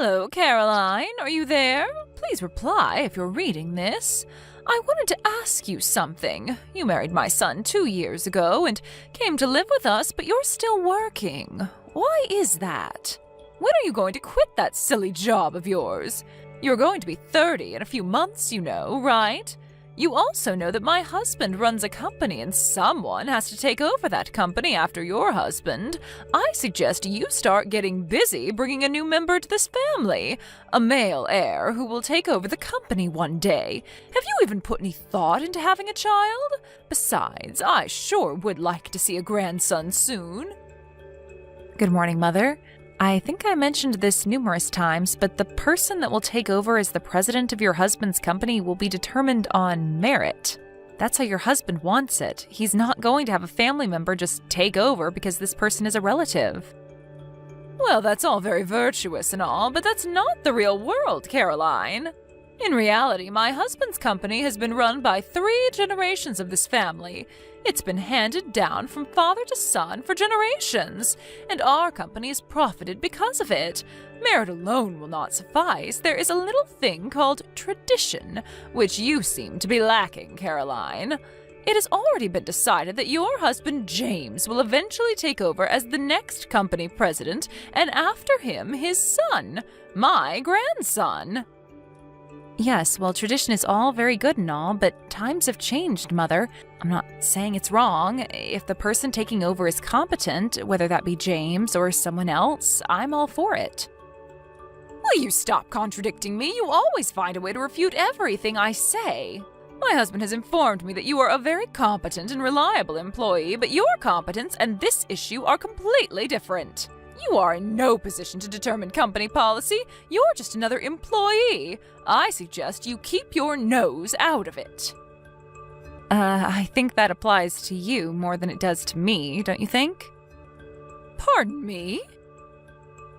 Hello, Caroline. Are you there? Please reply if you're reading this. I wanted to ask you something. You married my son 2 years ago and came to live with us, but you're still working. Why is that? When are you going to quit that silly job of yours? You're going to be 30 in a few months, you know, right? You also know that my husband runs a company and someone has to take over that company after your husband. I suggest you start getting busy bringing a new member to this family, a male heir who will take over the company one day. Have you even put any thought into having a child? Besides, I sure would like to see a grandson soon. Good morning, Mother. I think I mentioned this numerous times, but the person that will take over as the president of your husband's company will be determined on merit. That's how your husband wants it. He's not going to have a family member just take over because this person is a relative. Well, that's all very virtuous and all, but that's not the real world, Caroline. In reality, my husband's company has been run by 3 generations of this family. It's been handed down from father to son for generations, and our company has profited because of it. Merit alone will not suffice. There is a little thing called tradition, which you seem to be lacking, Caroline. It has already been decided that your husband James will eventually take over as the next company president, and after him, his son, my grandson. Yes, well, tradition is all very good and all, but times have changed, Mother. I'm not saying it's wrong. If the person taking over is competent, whether that be James or someone else, I'm all for it. Will you stop contradicting me? You always find a way to refute everything I say. My husband has informed me that you are a very competent and reliable employee, but your competence and this issue are completely different. You are in no position to determine company policy. You're just another employee. I suggest you keep your nose out of it. I think that applies to you more than it does to me, don't you think? Pardon me?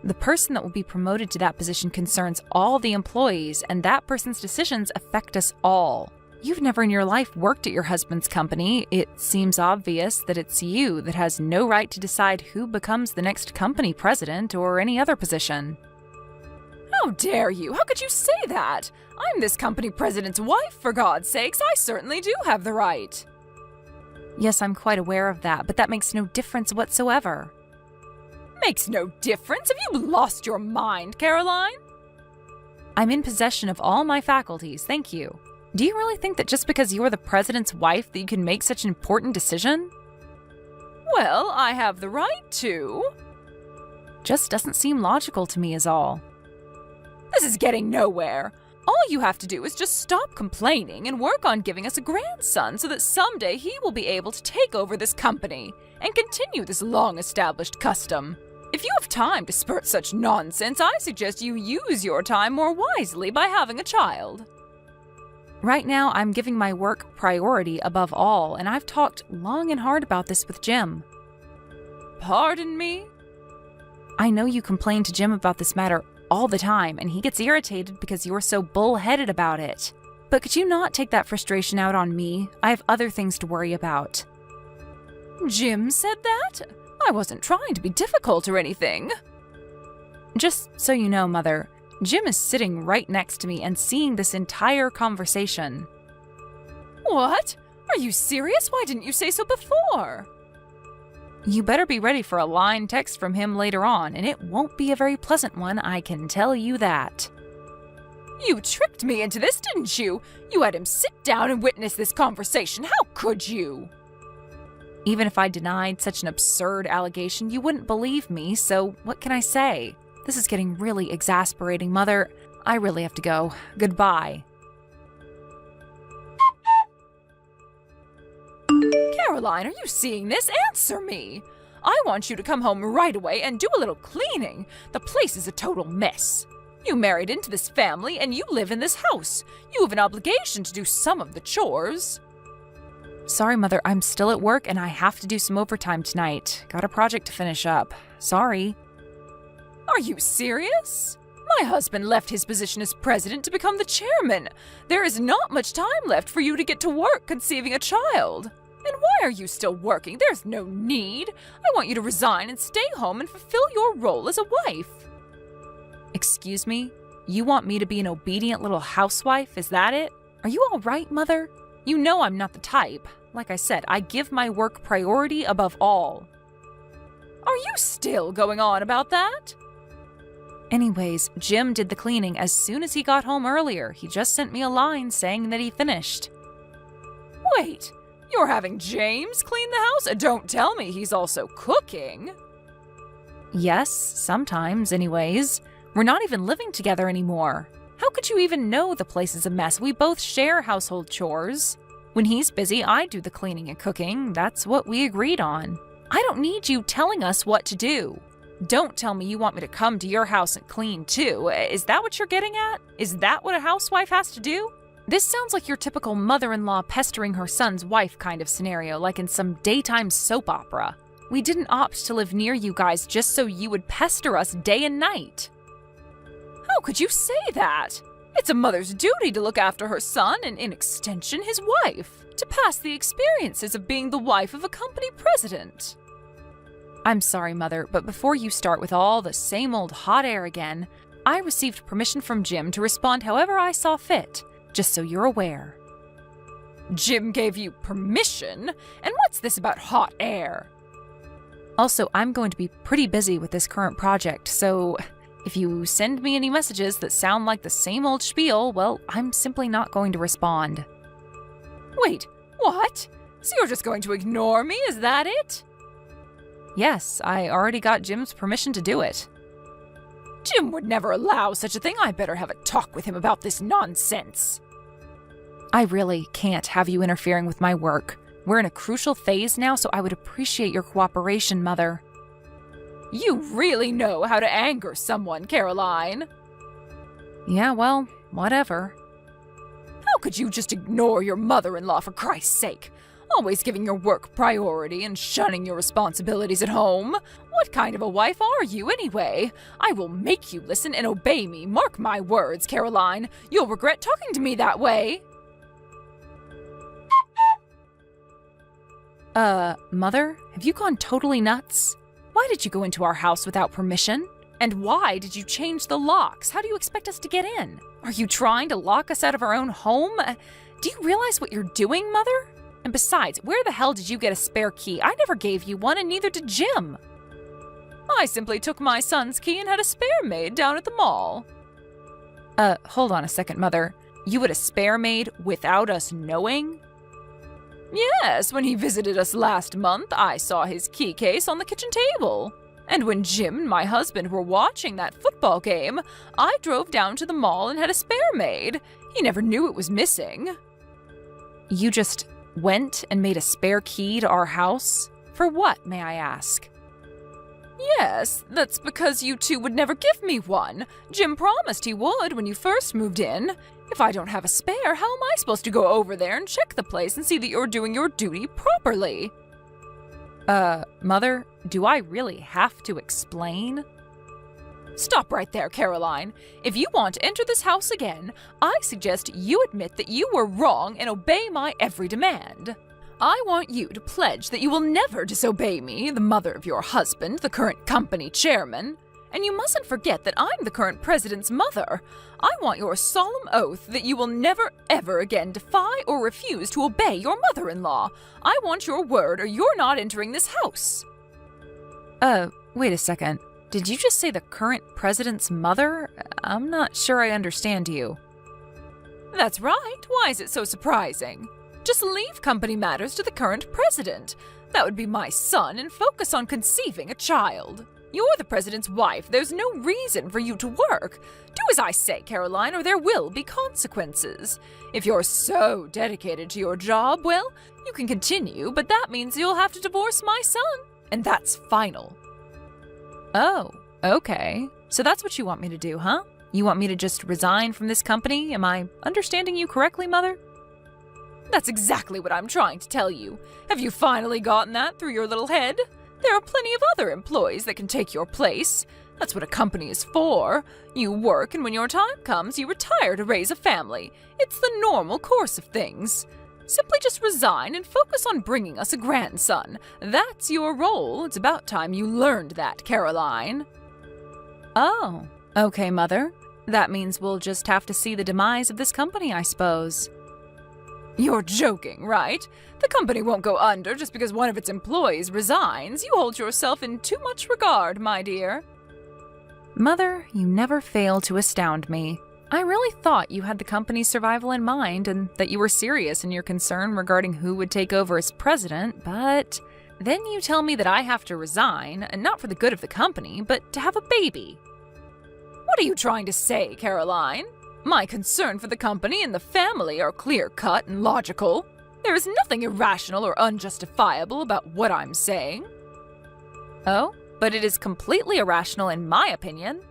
The person that will be promoted to that position concerns all the employees, and that person's decisions affect us all. You've never in your life worked at your husband's company. It seems obvious that it's you that has no right to decide who becomes the next company president or any other position. How dare you? How could you say that? I'm this company president's wife, for God's sakes. I certainly do have the right. Yes, I'm quite aware of that, but that makes no difference whatsoever. Makes no difference? Have you lost your mind, Caroline? I'm in possession of all my faculties, thank you. Do you really think that just because you're the president's wife that you can make such an important decision? Well, I have the right to. Just doesn't seem logical to me is all. This is getting nowhere. All you have to do is just stop complaining and work on giving us a grandson so that someday he will be able to take over this company and continue this long-established custom. If you have time to spurt such nonsense, I suggest you use your time more wisely by having a child. Right now, I'm giving my work priority above all, and I've talked long and hard about this with Jim. Pardon me? I know you complain to Jim about this matter all the time, and he gets irritated because you're so bullheaded about it. But could you not take that frustration out on me? I have other things to worry about. Jim said that? I wasn't trying to be difficult or anything. Just so you know, Mother, Jim is sitting right next to me and seeing this entire conversation. What? Are you serious? Why didn't you say so before? You better be ready for a line text from him later on, and it won't be a very pleasant one, I can tell you that. You tricked me into this, didn't you? You had him sit down and witness this conversation. How could you? Even if I denied such an absurd allegation, you wouldn't believe me, so what can I say? This is getting really exasperating, Mother. I really have to go. Goodbye. Caroline, are you seeing this? Answer me. I want you to come home right away and do a little cleaning. The place is a total mess. You married into this family and you live in this house. You have an obligation to do some of the chores. Sorry, Mother, I'm still at work and I have to do some overtime tonight. Got a project to finish up. Sorry. Are you serious? My husband left his position as president to become the chairman. There is not much time left for you to get to work conceiving a child. And why are you still working? There's no need. I want you to resign and stay home and fulfill your role as a wife. Excuse me? You want me to be an obedient little housewife, is that it? Are you all right, Mother? You know I'm not the type. Like I said, I give my work priority above all. Are you still going on about that? Anyways, Jim did the cleaning as soon as he got home earlier. He just sent me a line saying that he finished. Wait, you're having James clean the house? Don't tell me he's also cooking. Yes, sometimes, anyways. We're not even living together anymore. How could you even know the place is a mess? We both share household chores. When he's busy, I do the cleaning and cooking. That's what we agreed on. I don't need you telling us what to do. Don't tell me you want me to come to your house and clean too. Is that what you're getting at? Is that what a housewife has to do? This sounds like your typical mother-in-law pestering her son's wife kind of scenario, like in some daytime soap opera. We didn't opt to live near you guys just so you would pester us day and night. How could you say that? It's a mother's duty to look after her son and, in extension, his wife, to pass the experiences of being the wife of a company president. I'm sorry, Mother, but before you start with all the same old hot air again, I received permission from Jim to respond however I saw fit, just so you're aware. Jim gave you permission? And what's this about hot air? Also, I'm going to be pretty busy with this current project, so if you send me any messages that sound like the same old spiel, well, I'm simply not going to respond. Wait, what? So you're just going to ignore me, is that it? Yes, I already got Jim's permission to do it. Jim would never allow such a thing. I better have a talk with him about this nonsense. I really can't have you interfering with my work. We're in a crucial phase now, so I would appreciate your cooperation, Mother. You really know how to anger someone, Caroline. Yeah, well, whatever. How could you just ignore your mother-in-law for Christ's sake? Always giving your work priority and shunning your responsibilities at home. What kind of a wife are you, anyway? I will make you listen and obey me. Mark my words, Caroline. You'll regret talking to me that way. Mother, have you gone totally nuts? Why did you go into our house without permission? And why did you change the locks? How do you expect us to get in? Are you trying to lock us out of our own home? Do you realize what you're doing, Mother? And besides, where the hell did you get a spare key? I never gave you one, and neither did Jim. I simply took my son's key and had a spare made down at the mall. Hold on a second, Mother. You had a spare made without us knowing? Yes, when he visited us last month, I saw his key case on the kitchen table. And when Jim and my husband were watching that football game, I drove down to the mall and had a spare made. He never knew it was missing. You just went and made a spare key to our house? For what, may I ask? Yes, that's because you two would never give me one. Jim promised he would when you first moved in. If I don't have a spare, how am I supposed to go over there and check the place and see that you're doing your duty properly? Mother, do I really have to explain? Stop right there, Caroline. If you want to enter this house again, I suggest you admit that you were wrong and obey my every demand. I want you to pledge that you will never disobey me, the mother of your husband, the current company chairman. And you mustn't forget that I'm the current president's mother. I want your solemn oath that you will never, ever again defy or refuse to obey your mother-in-law. I want your word or you're not entering this house. Wait a second. Did you just say the current president's mother? I'm not sure I understand you. That's right. Why is it so surprising? Just leave company matters to the current president. That would be my son, and focus on conceiving a child. You're the president's wife. There's no reason for you to work. Do as I say, Caroline, or there will be consequences. If you're so dedicated to your job, well, you can continue, but that means you'll have to divorce my son. And that's final. Oh, okay. So that's what you want me to do, huh? You want me to just resign from this company? Am I understanding you correctly, Mother? That's exactly what I'm trying to tell you. Have you finally gotten that through your little head? There are plenty of other employees that can take your place. That's what a company is for. You work, and when your time comes, you retire to raise a family. It's the normal course of things. Simply just resign and focus on bringing us a grandson. That's your role. It's about time you learned that, Caroline. Oh, Okay, Mother. That means we'll just have to see the demise of this company, I suppose. You're joking, right? The company won't go under just because one of its employees resigns. You hold yourself in too much regard, my dear. Mother, you never fail to astound me. I really thought you had the company's survival in mind and that you were serious in your concern regarding who would take over as president, but then you tell me that I have to resign, and not for the good of the company, but to have a baby. What are you trying to say, Caroline? My concern for the company and the family are clear-cut and logical. There is nothing irrational or unjustifiable about what I'm saying. Oh, but it is completely irrational in my opinion.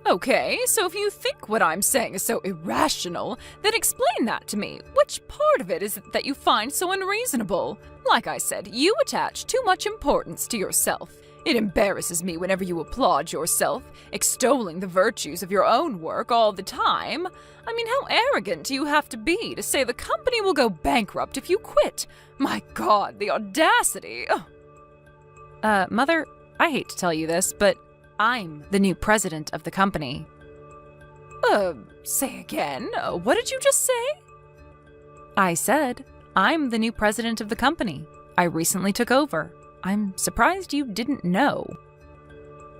Okay, so if you think what I'm saying is so irrational, then explain that to me. Which part of it is it that you find so unreasonable? Like I said, you attach too much importance to yourself. It embarrasses me whenever you applaud yourself, extolling the virtues of your own work all the time. I mean, how arrogant do you have to be to say the company will go bankrupt if you quit? My God, the audacity! Mother, I hate to tell you this, but I'm the new president of the company. Say again? What did you just say? I said, I'm the new president of the company. I recently took over. I'm surprised you didn't know.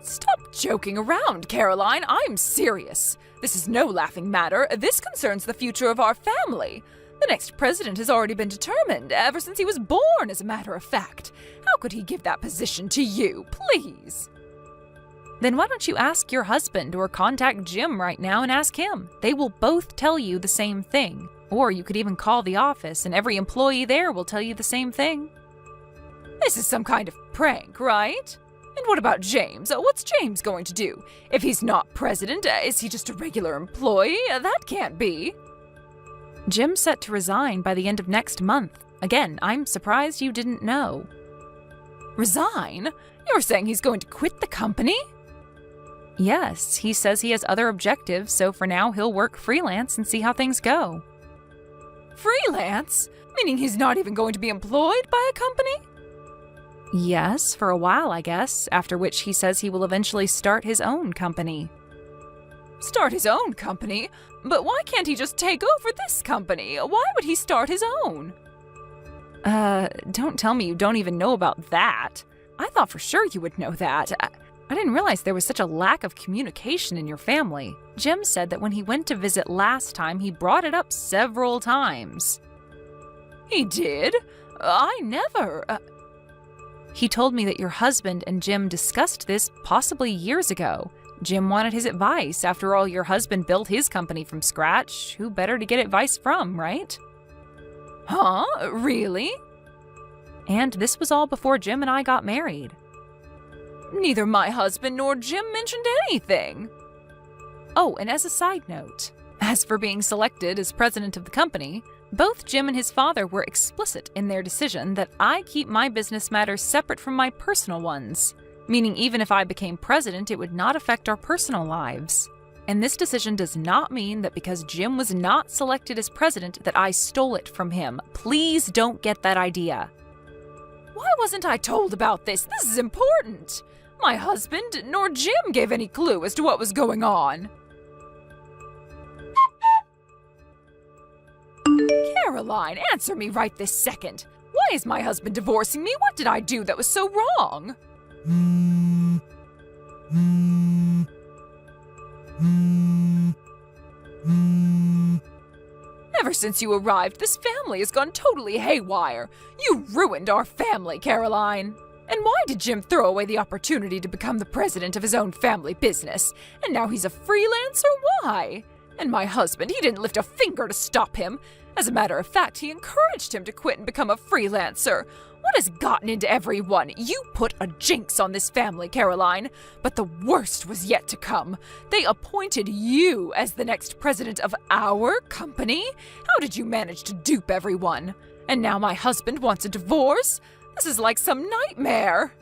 Stop joking around, Caroline. I'm serious. This is no laughing matter. This concerns the future of our family. The next president has already been determined, ever since he was born, as a matter of fact. How could he give that position to you, please? Then why don't you ask your husband or contact Jim right now and ask him? They will both tell you the same thing. Or you could even call the office and every employee there will tell you the same thing. This is some kind of prank, right? And what about James? What's James going to do? If he's not president, is he just a regular employee? That can't be. Jim's set to resign by the end of next month. Again, I'm surprised you didn't know. Resign? You're saying he's going to quit the company? Yes, he says he has other objectives, so for now he'll work freelance and see how things go. Freelance? Meaning he's not even going to be employed by a company? Yes, for a while, I guess, after which he says he will eventually start his own company. Start his own company? But why can't he just take over this company? Why would he start his own? Don't tell me you don't even know about that. I thought for sure you would know that. I didn't realize there was such a lack of communication in your family. Jim said that when he went to visit last time, he brought it up several times. He did? I never... He told me that your husband and Jim discussed this possibly years ago. Jim wanted his advice. After all, your husband built his company from scratch. Who better to get advice from, right? Huh? Really? And this was all before Jim and I got married. Neither my husband nor Jim mentioned anything. Oh, and as a side note, as for being selected as president of the company, both Jim and his father were explicit in their decision that I keep my business matters separate from my personal ones, meaning even if I became president, it would not affect our personal lives. And this decision does not mean that because Jim was not selected as president that I stole it from him. Please don't get that idea. Why wasn't I told about this? This is important. My husband nor Jim gave any clue as to what was going on. Caroline, answer me right this second. Why is my husband divorcing me? What did I do that was so wrong? Ever since you arrived, this family has gone totally haywire. You ruined our family, Caroline. And why did Jim throw away the opportunity to become the president of his own family business? And now he's a freelancer? Why? And my husband, he didn't lift a finger to stop him. As a matter of fact, he encouraged him to quit and become a freelancer. What has gotten into everyone? You put a jinx on this family, Caroline. But the worst was yet to come. They appointed you as the next president of our company? How did you manage to dupe everyone? And now my husband wants a divorce? This is like some nightmare.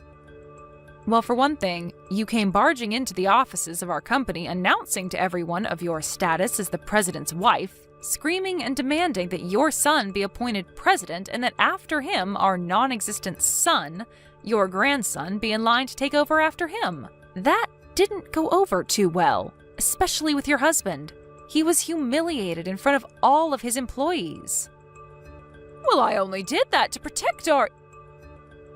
Well, for one thing, you came barging into the offices of our company announcing to everyone of your status as the president's wife, screaming and demanding that your son be appointed president and that after him, our non-existent son, your grandson, be in line to take over after him. That didn't go over too well, especially with your husband. He was humiliated in front of all of his employees. Well, I only did that to protect our...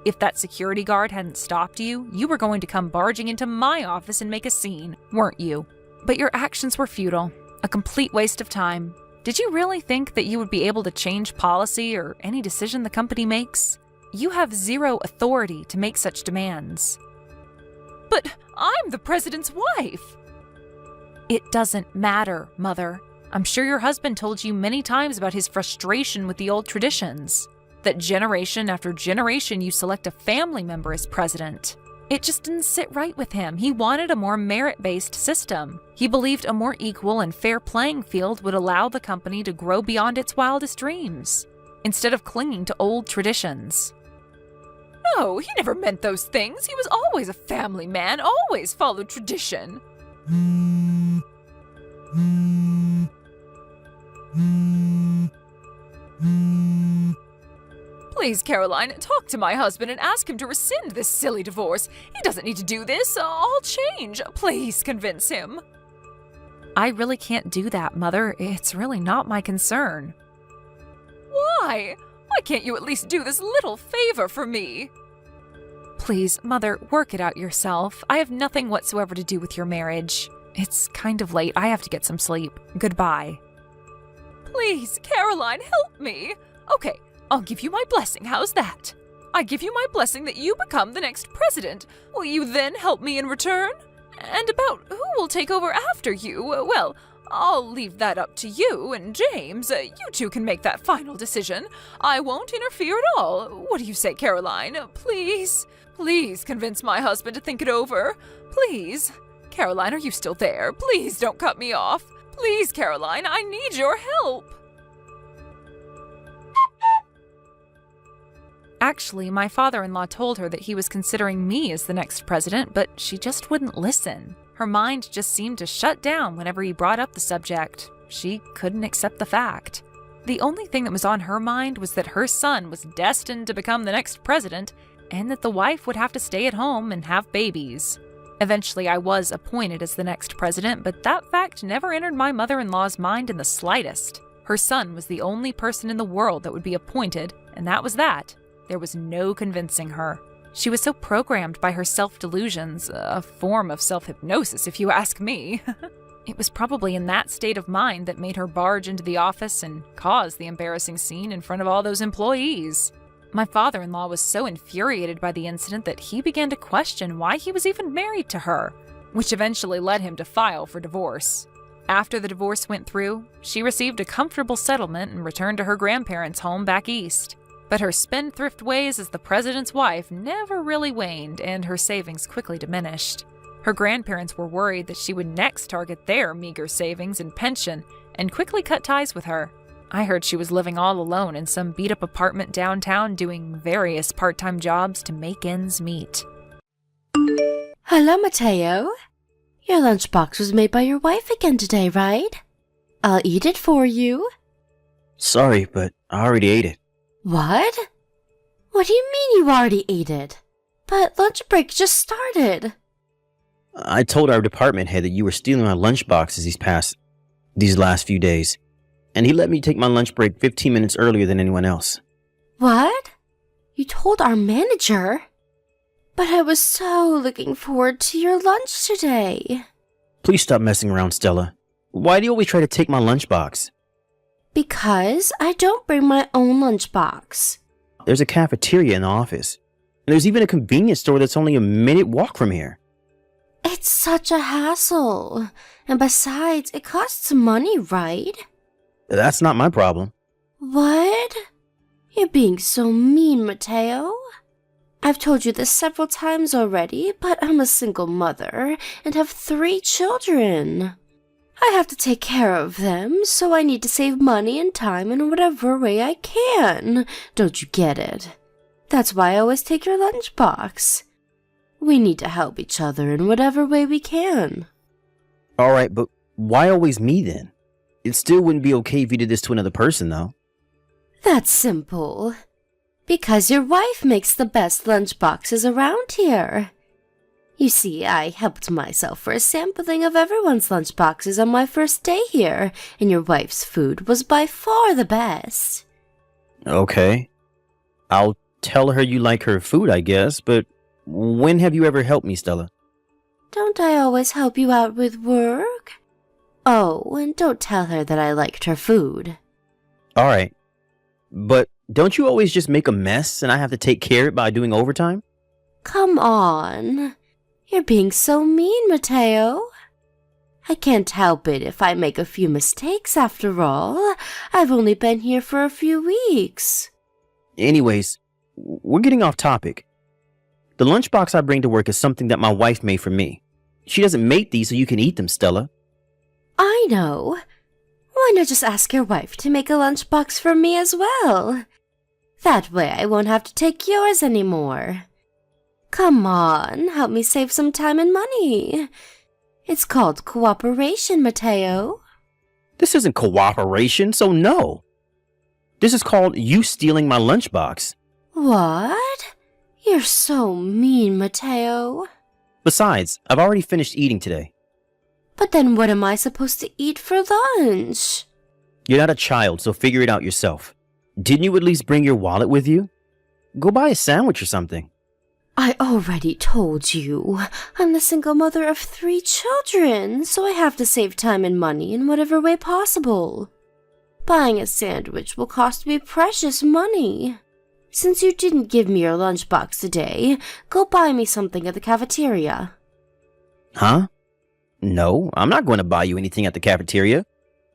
If that security guard hadn't stopped you, you were going to come barging into my office and make a scene, weren't you? But your actions were futile, a complete waste of time. Did you really think that you would be able to change policy or any decision the company makes? You have zero authority to make such demands. But I'm the president's wife! It doesn't matter, Mother. I'm sure your husband told you many times about his frustration with the old traditions. That generation after generation you select a family member as president. It just didn't sit right with him. He wanted a more merit-based system. He believed a more equal and fair playing field would allow the company to grow beyond its wildest dreams, instead of clinging to old traditions. No, he never meant those things. He was always a family man, always followed tradition. Please, Caroline, talk to my husband and ask him to rescind this silly divorce. He doesn't need to do this. I'll change. Please convince him. I really can't do that, Mother. It's really not my concern. Why? Why can't you at least do this little favor for me? Please, Mother, work it out yourself. I have nothing whatsoever to do with your marriage. It's kind of late. I have to get some sleep. Goodbye. Please, Caroline, help me. Okay, I'll give you my blessing. How's that? I give you my blessing that you become the next president. Will you then help me in return? And about who will take over after you, well, I'll leave that up to you and James. You two can make that final decision. I won't interfere at all. What do you say, Caroline? Please, please convince my husband to think it over. Please. Caroline, are you still there? Please don't cut me off. Please, Caroline, I need your help. Actually, my father-in-law told her that he was considering me as the next president, but she just wouldn't listen. Her mind just seemed to shut down whenever he brought up the subject. She couldn't accept the fact. The only thing that was on her mind was that her son was destined to become the next president, and that the wife would have to stay at home and have babies. Eventually, I was appointed as the next president, but that fact never entered my mother-in-law's mind in the slightest. Her son was the only person in the world that would be appointed, and that was that. There was no convincing her. She was so programmed by her self-delusions, a form of self-hypnosis if you ask me. It was probably in that state of mind that made her barge into the office and cause the embarrassing scene in front of all those employees. My father-in-law was so infuriated by the incident that he began to question why he was even married to her, which eventually led him to file for divorce. After the divorce went through, she received a comfortable settlement and returned to her grandparents' home back east. But her spendthrift ways as the president's wife never really waned, and her savings quickly diminished. Her grandparents were worried that she would next target their meager savings and pension and quickly cut ties with her. I heard she was living all alone in some beat-up apartment downtown doing various part-time jobs to make ends meet. Hello, Matteo. Your lunchbox was made by your wife again today, right? I'll eat it for you. Sorry, but I already ate it. What? What do you mean you already ate it? But lunch break just started. I told our department head that you were stealing my lunch boxes these last few days, and he let me take my lunch break 15 minutes earlier than anyone else. What? You told our manager? But I was so looking forward to your lunch today. Please stop messing around, Stella. Why do you always try to take my lunchbox? Because I don't bring my own lunchbox. There's a cafeteria in the office, and there's even a convenience store that's only a minute walk from here. It's such a hassle. And besides, it costs money, right? That's not my problem. What? You're being so mean, Matteo. I've told you this several times already, but I'm a single mother and have 3 children. I have to take care of them, so I need to save money and time in whatever way I can. Don't you get it? That's why I always take your lunchbox. We need to help each other in whatever way we can. Alright, but why always me then? It still wouldn't be okay if you did this to another person, though. That's simple. Because your wife makes the best lunchboxes around here. You see, I helped myself for a sampling of everyone's lunchboxes on my first day here, and your wife's food was by far the best. Okay. I'll tell her you like her food, I guess, but when have you ever helped me, Stella? Don't I always help you out with work? Oh, and don't tell her that I liked her food. Alright. But don't you always just make a mess and I have to take care of it by doing overtime? Come on. You're being so mean, Mateo. I can't help it if I make a few mistakes after all. I've only been here for a few weeks. Anyways, we're getting off topic. The lunchbox I bring to work is something that my wife made for me. She doesn't make these so you can eat them, Stella. I know. Why not just ask your wife to make a lunchbox for me as well? That way I won't have to take yours anymore. Come on, help me save some time and money. It's called cooperation, Mateo. This isn't cooperation, so no. This is called you stealing my lunchbox. What? You're so mean, Mateo. Besides, I've already finished eating today. But then what am I supposed to eat for lunch? You're not a child, so figure it out yourself. Didn't you at least bring your wallet with you? Go buy a sandwich or something. I already told you. I'm the single mother of 3 children, so I have to save time and money in whatever way possible. Buying a sandwich will cost me precious money. Since you didn't give me your lunchbox today, go buy me something at the cafeteria. Huh? No, I'm not going to buy you anything at the cafeteria.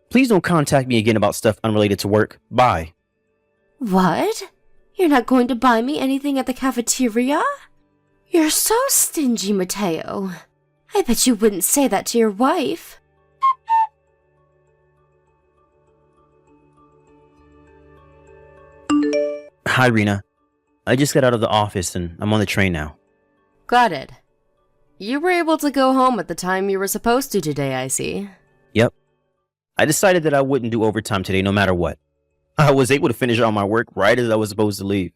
Please don't contact me again about stuff unrelated to work. Bye. What? You're not going to buy me anything at the cafeteria? You're so stingy, Mateo. I bet you wouldn't say that to your wife. Hi, Rena. I just got out of the office and I'm on the train now. Got it. You were able to go home at the time you were supposed to today, I see. Yep. I decided that I wouldn't do overtime today no matter what. I was able to finish all my work right as I was supposed to leave.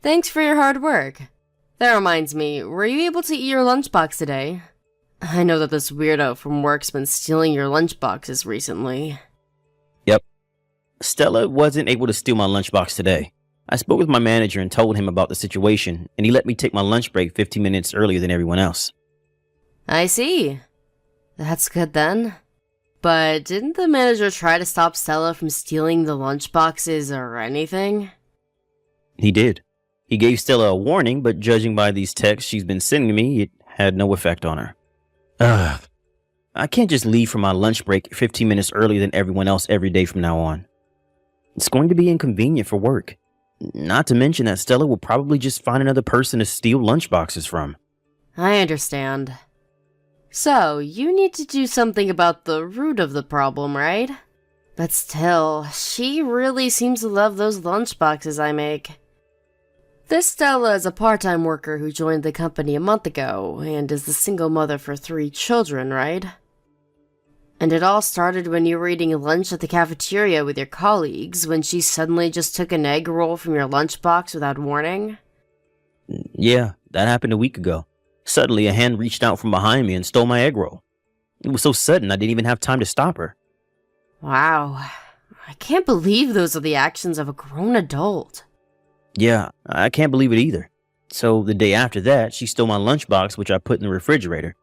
Thanks for your hard work. That reminds me, were you able to eat your lunchbox today? I know that this weirdo from work's been stealing your lunchboxes recently. Yep. Stella wasn't able to steal my lunchbox today. I spoke with my manager and told him about the situation, and he let me take my lunch break 15 minutes earlier than everyone else. I see. That's good then. But didn't the manager try to stop Stella from stealing the lunchboxes or anything? He did. He gave Stella a warning, but judging by these texts she's been sending me, it had no effect on her. Ugh. I can't just leave for my lunch break 15 minutes earlier than everyone else every day from now on. It's going to be inconvenient for work. Not to mention that Stella will probably just find another person to steal lunchboxes from. I understand. So, you need to do something about the root of the problem, right? But still, she really seems to love those lunchboxes I make. This Stella is a part-time worker who joined the company a month ago, and is the single mother for 3 children, right? And it all started when you were eating lunch at the cafeteria with your colleagues, when she suddenly just took an egg roll from your lunchbox without warning? Yeah, that happened a week ago. Suddenly, a hand reached out from behind me and stole my egg roll. It was so sudden I didn't even have time to stop her. Wow. I can't believe those are the actions of a grown adult. Yeah, I can't believe it either. So the day after that, she stole my lunchbox, which I put in the refrigerator.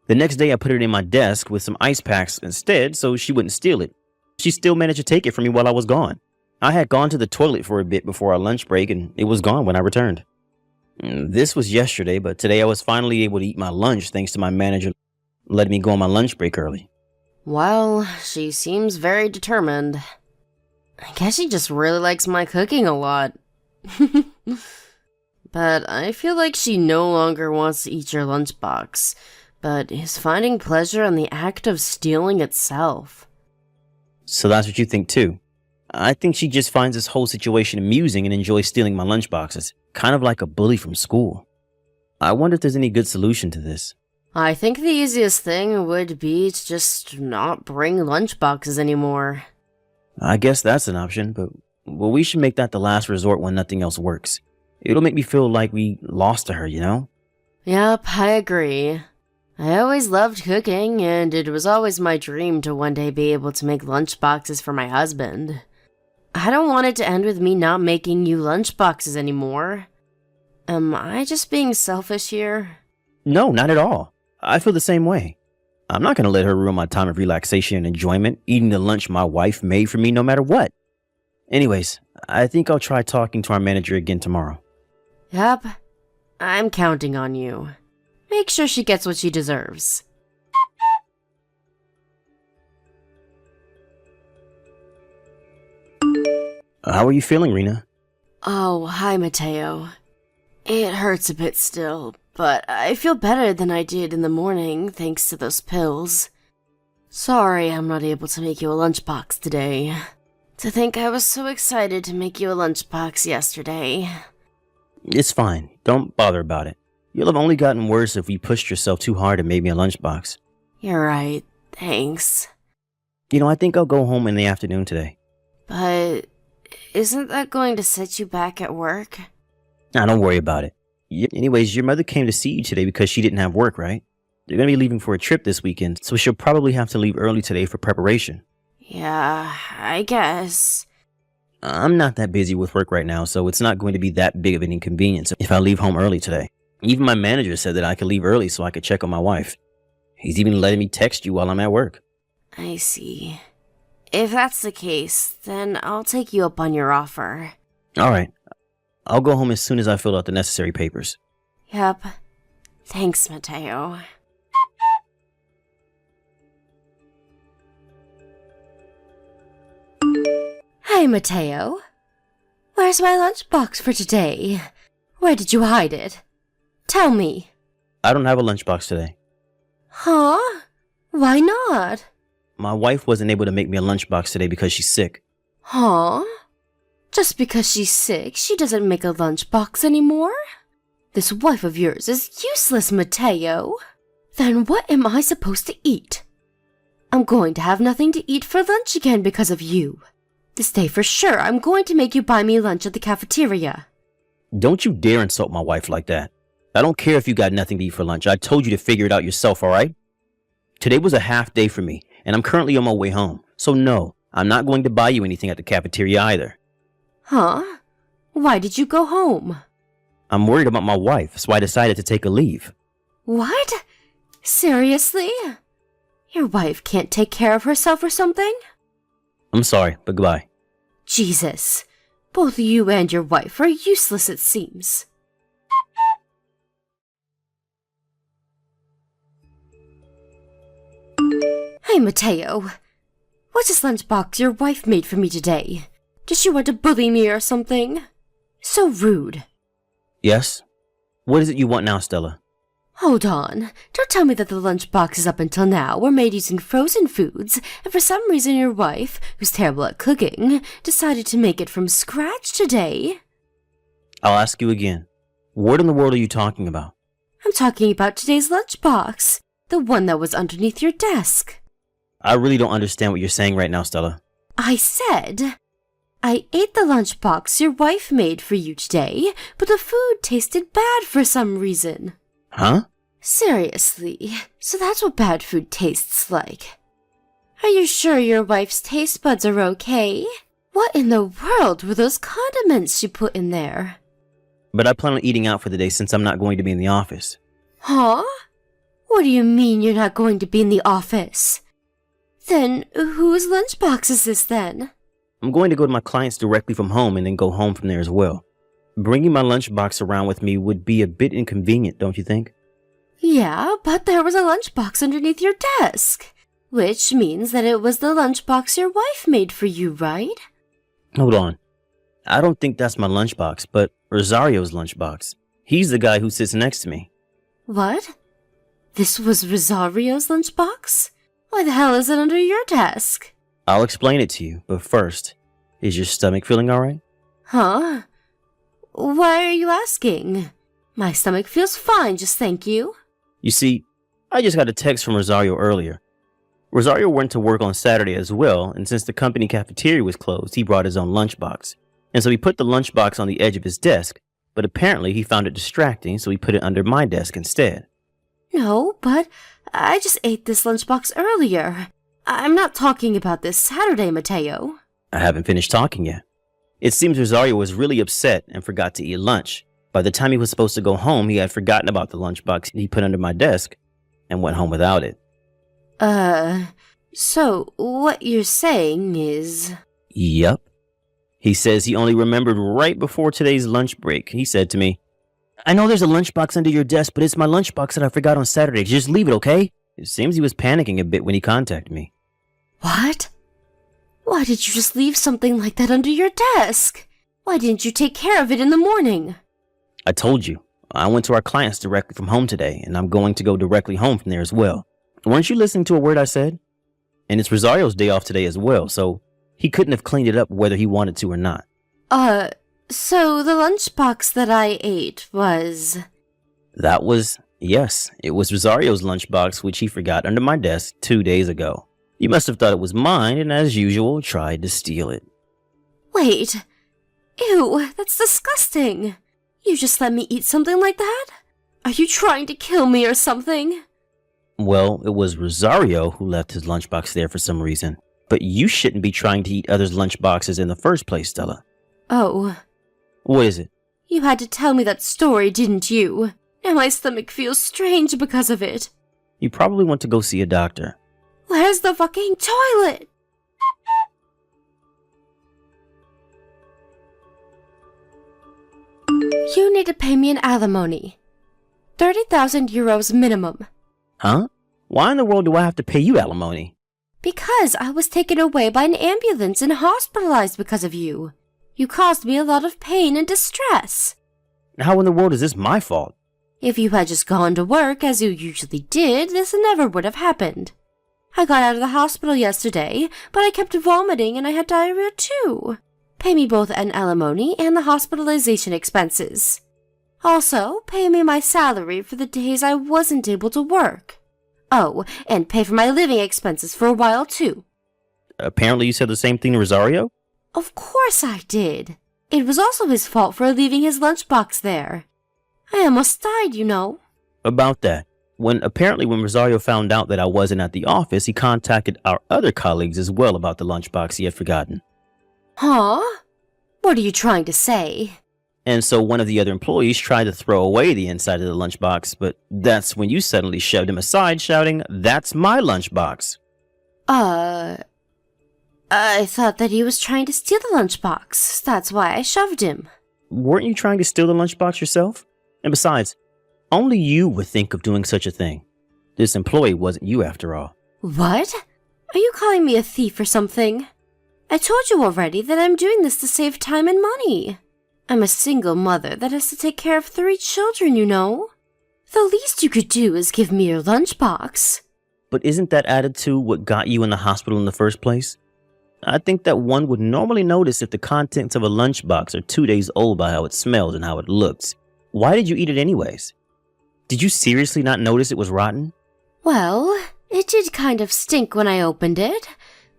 The next day, I put it in my desk with some ice packs instead so she wouldn't steal it. She still managed to take it from me while I was gone. I had gone to the toilet for a bit before our lunch break, and it was gone when I returned. This was yesterday, but today I was finally able to eat my lunch thanks to my manager letting me go on my lunch break early. Well, she seems very determined. I guess she just really likes my cooking a lot. But I feel like she no longer wants to eat your lunchbox, but is finding pleasure in the act of stealing itself. So that's what you think too? I think she just finds this whole situation amusing and enjoys stealing my lunchboxes, kind of like a bully from school. I wonder if there's any good solution to this. I think the easiest thing would be to just not bring lunchboxes anymore. I guess that's an option, but we should make that the last resort when nothing else works. It'll make me feel like we lost to her, you know? Yep, I agree. I always loved cooking, and it was always my dream to one day be able to make lunchboxes for my husband. I don't want it to end with me not making you lunchboxes anymore. Am I just being selfish here? No, not at all. I feel the same way. I'm not going to let her ruin my time of relaxation and enjoyment, eating the lunch my wife made for me no matter what. Anyways, I think I'll try talking to our manager again tomorrow. Yep, I'm counting on you. Make sure she gets what she deserves. How are you feeling, Rena? Oh, hi, Mateo. It hurts a bit still, but I feel better than I did in the morning thanks to those pills. Sorry I'm not able to make you a lunchbox today. To think I was so excited to make you a lunchbox yesterday. It's fine. Don't bother about it. You'll have only gotten worse if you pushed yourself too hard and made me a lunchbox. You're right, thanks. I think I'll go home in the afternoon today. But isn't that going to set you back at work? Nah, don't worry about it. Anyways, your mother came to see you today because she didn't have work, right? They're going to be leaving for a trip this weekend, so she'll probably have to leave early today for preparation. Yeah, I guess. I'm not that busy with work right now, so it's not going to be that big of an inconvenience if I leave home early today. Even my manager said that I could leave early so I could check on my wife. He's even letting me text you while I'm at work. I see. If that's the case, then I'll take you up on your offer. All right. I'll go home as soon as I fill out the necessary papers. Yep. Thanks, Mateo. Hi, Mateo. Where's my lunchbox for today? Where did you hide it? Tell me. I don't have a lunchbox today. Huh? Why not? My wife wasn't able to make me a lunchbox today because she's sick. Huh? Just because she's sick, she doesn't make a lunchbox anymore? This wife of yours is useless, Mateo. Then what am I supposed to eat? I'm going to have nothing to eat for lunch again because of you. This day for sure, I'm going to make you buy me lunch at the cafeteria. Don't you dare insult my wife like that. I don't care if you got nothing to eat for lunch. I told you to figure it out yourself, all right? Today was a half day for me, and I'm currently on my way home. So no, I'm not going to buy you anything at the cafeteria either. Huh? Why did you go home? I'm worried about my wife, so I decided to take a leave. What? Seriously? Your wife can't take care of herself or something? I'm sorry, but goodbye. Jesus. Both you and your wife are useless, it seems. Hey, Mateo. What's this lunchbox your wife made for me today? Does she want to bully me or something? So rude. Yes? What is it you want now, Stella? Hold on. Don't tell me that the lunchboxes up until now were made using frozen foods, and for some reason your wife, who's terrible at cooking, decided to make it from scratch today. I'll ask you again. What in the world are you talking about? I'm talking about today's lunchbox, the one that was underneath your desk. I really don't understand what you're saying right now, Stella. I said, I ate the lunchbox your wife made for you today, but the food tasted bad for some reason. Huh? Seriously, so that's what bad food tastes like. Are you sure your wife's taste buds are okay? What in the world were those condiments she put in there? But I plan on eating out for the day since I'm not going to be in the office. Huh? What do you mean you're not going to be in the office? Then whose lunchbox is this then? I'm going to go to my clients directly from home and then go home from there as well. Bringing my lunchbox around with me would be a bit inconvenient, don't you think? Yeah, but there was a lunchbox underneath your desk. Which means that it was the lunchbox your wife made for you, right? Hold on. I don't think that's my lunchbox, but Rosario's lunchbox. He's the guy who sits next to me. What? This was Rosario's lunchbox? Why the hell is it under your desk? I'll explain it to you, but first, is your stomach feeling alright? Huh? Why are you asking? My stomach feels fine, just thank you. You see, I just got a text from Rosario earlier. Rosario went to work on Saturday as well, and since the company cafeteria was closed, he brought his own lunchbox. And so he put the lunchbox on the edge of his desk, but apparently he found it distracting, so he put it under my desk instead. No, but I just ate this lunchbox earlier. I'm not talking about this Saturday, Mateo. I haven't finished talking yet. It seems Rosario was really upset and forgot to eat lunch. By the time he was supposed to go home, he had forgotten about the lunchbox he put under my desk and went home without it. So what you're saying is... Yup. He says he only remembered right before today's lunch break. He said to me, "I know there's a lunchbox under your desk, but it's my lunchbox that I forgot on Saturday. Just leave it, okay?" It seems he was panicking a bit when he contacted me. What? Why did you just leave something like that under your desk? Why didn't you take care of it in the morning? I told you. I went to our clients directly from home today, and I'm going to go directly home from there as well. Weren't you listening to a word I said? And it's Rosario's day off today as well, so he couldn't have cleaned it up whether he wanted to or not. So the lunchbox that I ate was... Yes, it was Rosario's lunchbox, which he forgot under my desk 2 days ago. You must have thought it was mine, and as usual, tried to steal it. Wait. Ew, that's disgusting. You just let me eat something like that? Are you trying to kill me or something? Well, it was Rosario who left his lunchbox there for some reason. But you shouldn't be trying to eat others' lunchboxes in the first place, Stella. Oh. What is it? You had to tell me that story, didn't you? Now my stomach feels strange because of it. You probably want to go see a doctor. Where's the fucking toilet? You need to pay me an alimony. 30,000 euros minimum. Huh? Why in the world do I have to pay you alimony? Because I was taken away by an ambulance and hospitalized because of you. You caused me a lot of pain and distress. How in the world is this my fault? If you had just gone to work as you usually did, this never would have happened. I got out of the hospital yesterday, but I kept vomiting and I had diarrhea too. Pay me both an alimony and the hospitalization expenses. Also, pay me my salary for the days I wasn't able to work. Oh, and pay for my living expenses for a while too. Apparently you said the same thing to Rosario? Of course I did. It was also his fault for leaving his lunchbox there. I almost died, you know. About that. When Rosario found out that I wasn't at the office, he contacted our other colleagues as well about the lunchbox he had forgotten. Huh? What are you trying to say? And so one of the other employees tried to throw away the inside of the lunchbox, but that's when you suddenly shoved him aside, shouting, "That's my lunchbox." I thought that he was trying to steal the lunchbox. That's why I shoved him. Weren't you trying to steal the lunchbox yourself? And besides, only you would think of doing such a thing. This employee wasn't you after all. What? Are you calling me a thief or something? I told you already that I'm doing this to save time and money. I'm a single mother that has to take care of 3 children, you know. The least you could do is give me your lunchbox. But isn't that attitude what got you in the hospital in the first place? I think that one would normally notice if the contents of a lunchbox are 2 days old by how it smells and how it looks. Why did you eat it anyways? Did you seriously not notice it was rotten? Well, it did kind of stink when I opened it,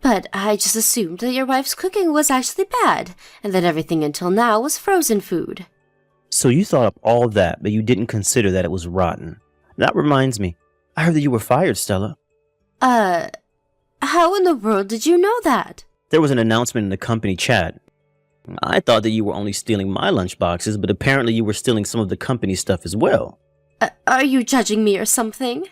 but I just assumed that your wife's cooking was actually bad, and that everything until now was frozen food. So you thought up all that, but you didn't consider that it was rotten. That reminds me, I heard that you were fired, Stella. How in the world did you know that? There was an announcement in the company chat. I thought that you were only stealing my lunchboxes, but apparently you were stealing some of the company stuff as well. Are you judging me or something?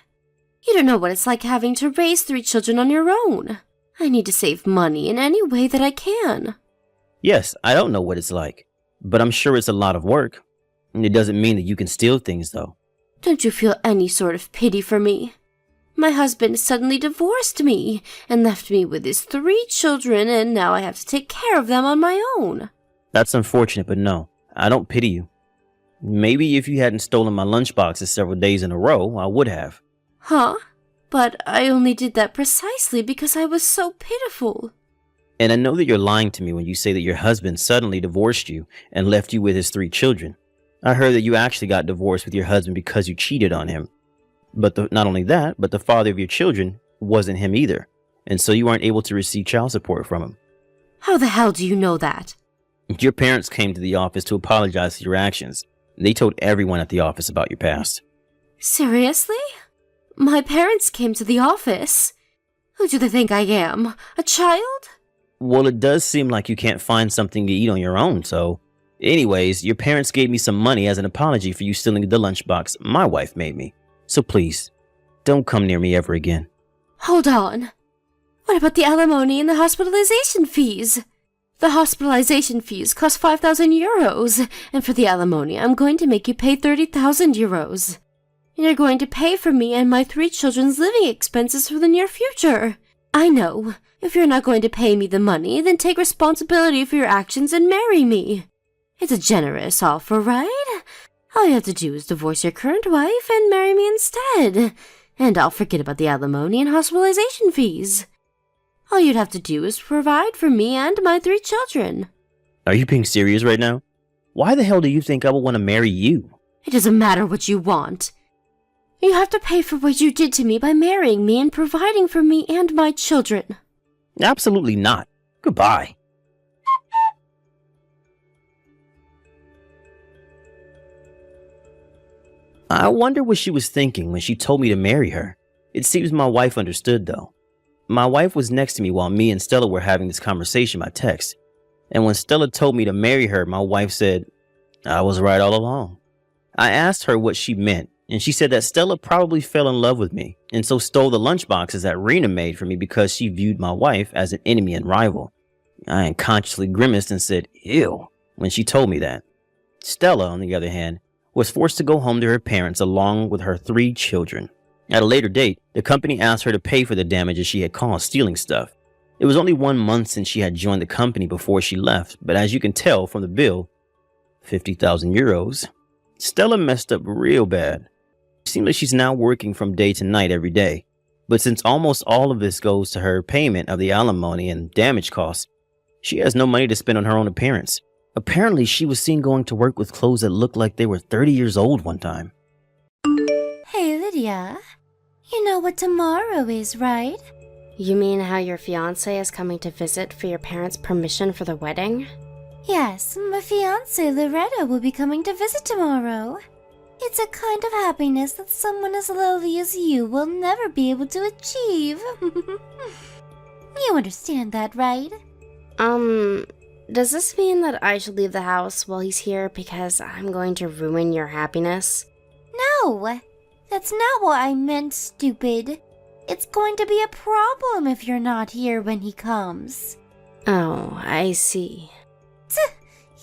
You don't know what it's like having to raise 3 children on your own. I need to save money in any way that I can. Yes, I don't know what it's like, but I'm sure it's a lot of work. It doesn't mean that you can steal things, though. Don't you feel any sort of pity for me? My husband suddenly divorced me and left me with his 3 children, and now I have to take care of them on my own. That's unfortunate, but no, I don't pity you. Maybe if you hadn't stolen my lunchboxes several days in a row, I would have. Huh? But I only did that precisely because I was so pitiful. And I know that you're lying to me when you say that your husband suddenly divorced you and left you with his 3 children. I heard that you actually got divorced with your husband because you cheated on him. But not only that, but the father of your children wasn't him either. And so you aren't able to receive child support from him. How the hell do you know that? Your parents came to the office to apologize for your actions. They told everyone at the office about your past. Seriously? My parents came to the office? Who do they think I am? A child? Well, it does seem like you can't find something to eat on your own, so... Anyways, your parents gave me some money as an apology for you stealing the lunchbox my wife made me. So please, don't come near me ever again. Hold on. What about the alimony and the hospitalization fees? The hospitalization fees cost 5,000 euros, and for the alimony, I'm going to make you pay 30,000 euros. And you're going to pay for me and my 3 children's living expenses for the near future. I know. If you're not going to pay me the money, then take responsibility for your actions and marry me. It's a generous offer, right? All you have to do is divorce your current wife and marry me instead. And I'll forget about the alimony and hospitalization fees. All you'd have to do is provide for me and my 3 children. Are you being serious right now? Why the hell do you think I would want to marry you? It doesn't matter what you want. You have to pay for what you did to me by marrying me and providing for me and my children. Absolutely not. Goodbye. I wonder what she was thinking when she told me to marry her. It seems my wife understood, though. My wife was next to me while me and Stella were having this conversation by text. And when Stella told me to marry her, my wife said, I was right all along. I asked her what she meant, and she said that Stella probably fell in love with me, and so stole the lunchboxes that Rena made for me because she viewed my wife as an enemy and rival. I unconsciously grimaced and said, ew, when she told me that. Stella, on the other hand, was forced to go home to her parents along with her 3 children. At a later date, the company asked her to pay for the damages she had caused stealing stuff. It was only 1 month since she had joined the company before she left, but as you can tell from the bill, 50,000 euros. Stella messed up real bad. It seems like she's now working from day to night every day. But since almost all of this goes to her payment of the alimony and damage costs, she has no money to spend on her own appearance. Apparently, she was seen going to work with clothes that looked like they were 30 years old one time. Hey, Lydia. You know what tomorrow is, right? You mean how your fiancé is coming to visit for your parents' permission for the wedding? Yes, my fiancée Loretta will be coming to visit tomorrow. It's a kind of happiness that someone as lovely as you will never be able to achieve. You understand that, right? Does this mean that I should leave the house while he's here because I'm going to ruin your happiness? No, that's not what I meant, stupid. It's going to be a problem if you're not here when he comes. Oh, I see.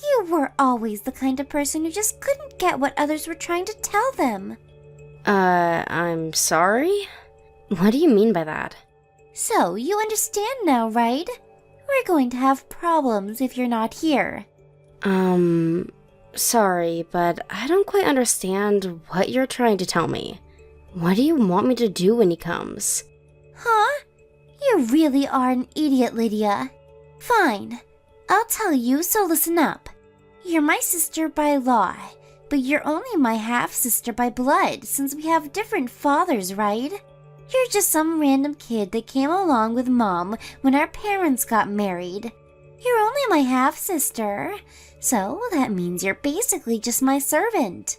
You were always the kind of person who just couldn't get what others were trying to tell them. I'm sorry? What do you mean by that? So, you understand now, right? We're going to have problems if you're not here. Sorry, but I don't quite understand what you're trying to tell me. What do you want me to do when he comes? Huh? You really are an idiot, Lydia. Fine. I'll tell you, so listen up. You're my sister by law, but you're only my half-sister by blood, since we have different fathers, right? You're just some random kid that came along with Mom when our parents got married. You're only my half-sister, so that means you're basically just my servant.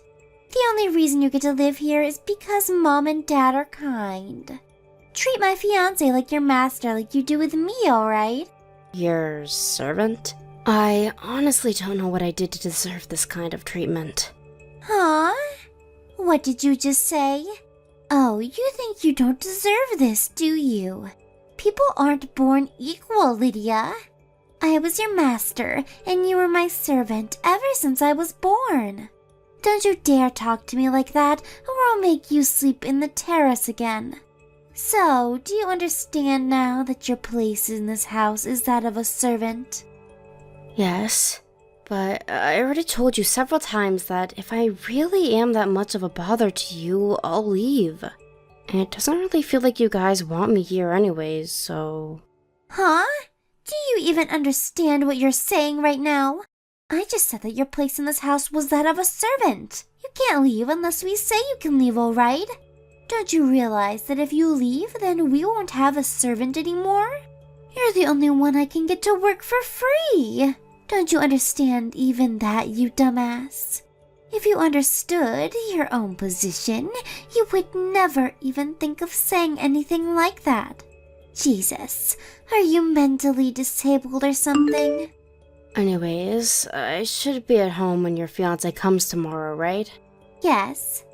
The only reason you get to live here is because Mom and Dad are kind. Treat my fiancé like your master like you do with me, alright? Your servant? I honestly don't know what I did to deserve this kind of treatment. Huh? What did you just say? Oh, you think you don't deserve this, do you? People aren't born equal, Lydia. I was your master, and you were my servant ever since I was born. Don't you dare talk to me like that, or I'll make you sleep in the terrace again. So, do you understand now that your place in this house is that of a servant? Yes, but I already told you several times that if I really am that much of a bother to you, I'll leave. And it doesn't really feel like you guys want me here anyways, so... Huh? Do you even understand what you're saying right now? I just said that your place in this house was that of a servant. You can't leave unless we say you can leave, alright? Don't you realize that if you leave, then we won't have a servant anymore? You're the only one I can get to work for free. Don't you understand even that, you dumbass? If you understood your own position, you would never even think of saying anything like that. Jesus, are you mentally disabled or something? Anyways, I should be at home when your fiance comes tomorrow, right? Yes.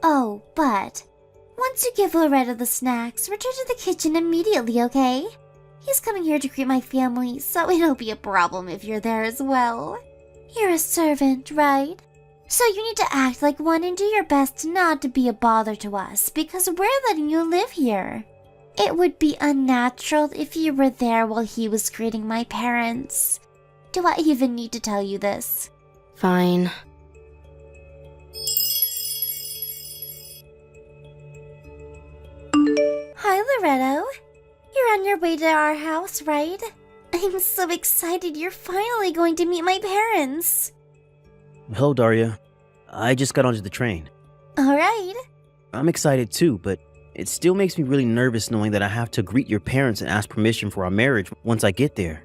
Oh, but once you give Loretta the snacks, return to the kitchen immediately, okay? He's coming here to greet my family, so it'll be a problem if you're there as well. You're a servant, right? So you need to act like one and do your best not to be a bother to us, because we're letting you live here. It would be unnatural if you were there while he was greeting my parents. Do I even need to tell you this? Fine. Hi, Loretto. You're on your way to our house, right? I'm so excited you're finally going to meet my parents. Hello, Daria. I just got onto the train. All right. I'm excited too, but it still makes me really nervous knowing that I have to greet your parents and ask permission for our marriage once I get there.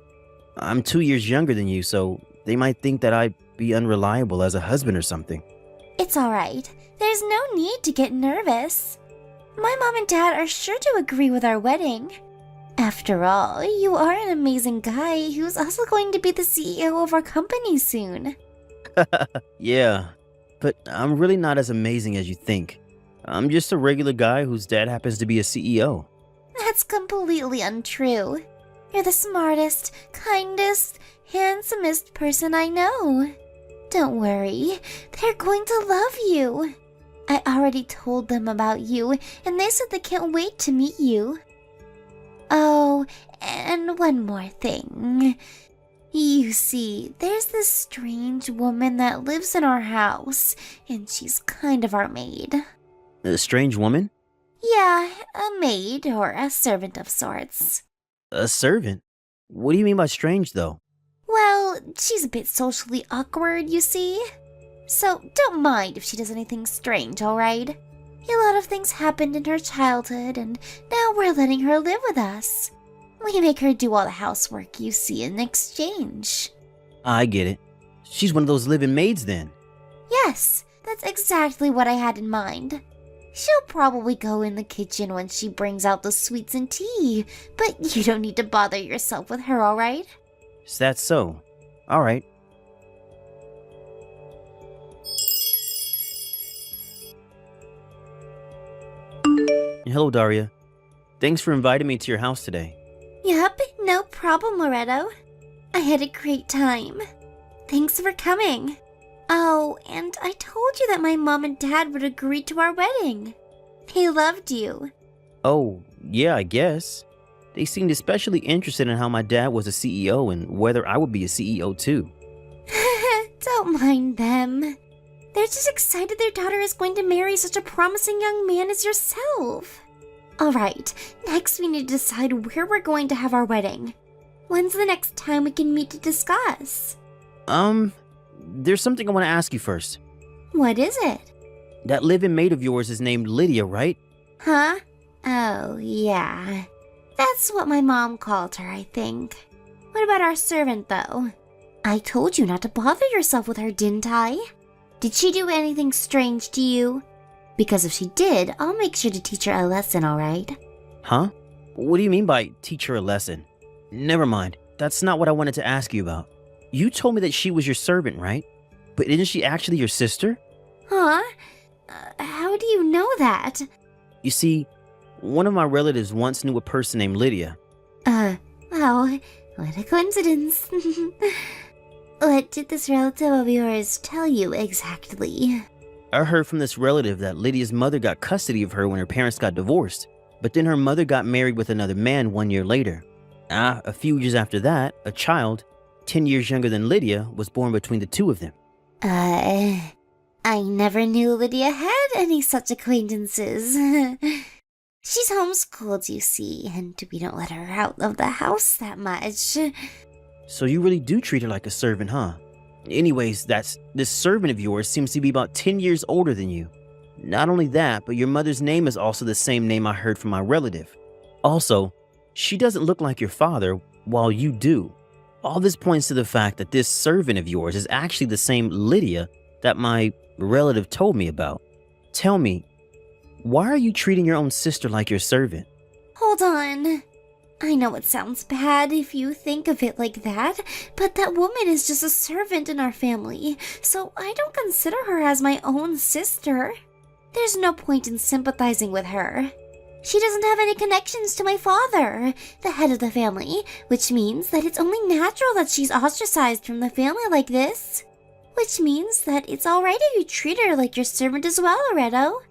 I'm 2 years younger than you, so they might think that I'd be unreliable as a husband or something. It's all right. There's no need to get nervous. My mom and dad are sure to agree with our wedding. After all, you are an amazing guy who's also going to be the CEO of our company soon. Yeah, but I'm really not as amazing as you think. I'm just a regular guy whose dad happens to be a CEO. That's completely untrue. You're the smartest, kindest, handsomest person I know. Don't worry, they're going to love you. I already told them about you, and they said they can't wait to meet you. Oh, and one more thing. You see, there's this strange woman that lives in our house, and she's kind of our maid. A strange woman? Yeah, a maid or a servant of sorts. A servant? What do you mean by strange, though? Well, she's a bit socially awkward, you see. So don't mind if she does anything strange, alright? A lot of things happened in her childhood, and now we're letting her live with us. We make her do all the housework you see in exchange. I get it. She's one of those living maids, then. Yes, that's exactly what I had in mind. She'll probably go in the kitchen when she brings out the sweets and tea, but you don't need to bother yourself with her, alright? Is that so? All right. Hello, Daria. Thanks for inviting me to your house today. Yep, no problem, Loretto. I had a great time. Thanks for coming. Oh, and I told you that my mom and dad would agree to our wedding. They loved you. Oh, yeah, I guess. They seemed especially interested in how my dad was a CEO and whether I would be a CEO too. Don't mind them. They're just excited their daughter is going to marry such a promising young man as yourself. Alright, next we need to decide where we're going to have our wedding. When's the next time we can meet to discuss? There's something I want to ask you first. What is it? That live-in maid of yours is named Lydia, right? Huh? Oh, yeah. That's what my mom called her, I think. What about our servant, though? I told you not to bother yourself with her, didn't I? Did she do anything strange to you? Because if she did, I'll make sure to teach her a lesson, alright? Huh? What do you mean by teach her a lesson? Never mind. That's not what I wanted to ask you about. You told me that she was your servant, right? But isn't she actually your sister? Huh? How do you know that? You see, one of my relatives once knew a person named Lydia. Wow, what a coincidence. What did this relative of yours tell you exactly? I heard from this relative that Lydia's mother got custody of her when her parents got divorced, but then her mother got married with another man 1 year later. A few years after that, a child, 10 years younger than Lydia, was born between the two of them. I never knew Lydia had any such acquaintances. She's homeschooled, you see, and we don't let her out of the house that much. So you really do treat her like a servant, huh? Anyways, this servant of yours seems to be about 10 years older than you. Not only that, but your mother's name is also the same name I heard from my relative. Also, she doesn't look like your father, while you do. All this points to the fact that this servant of yours is actually the same Lydia that my a relative told me about. Tell me, why are you treating your own sister like your servant? Hold on. I know it sounds bad if you think of it like that, but that woman is just a servant in our family, so I don't consider her as my own sister. There's no point in sympathizing with her. She doesn't have any connections to my father, the head of the family, which means that it's only natural that she's ostracized from the family like this. Which means that it's alright if you treat her like your servant as well, Loretto.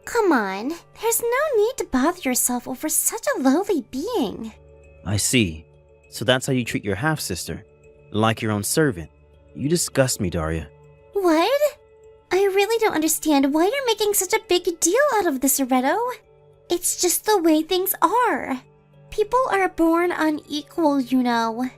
Come on, there's no need to bother yourself over such a lowly being. I see. So that's how you treat your half-sister, like your own servant. You disgust me, Daria. What? I really don't understand why you're making such a big deal out of this, Loretto. It's just the way things are. People are born unequal, you know.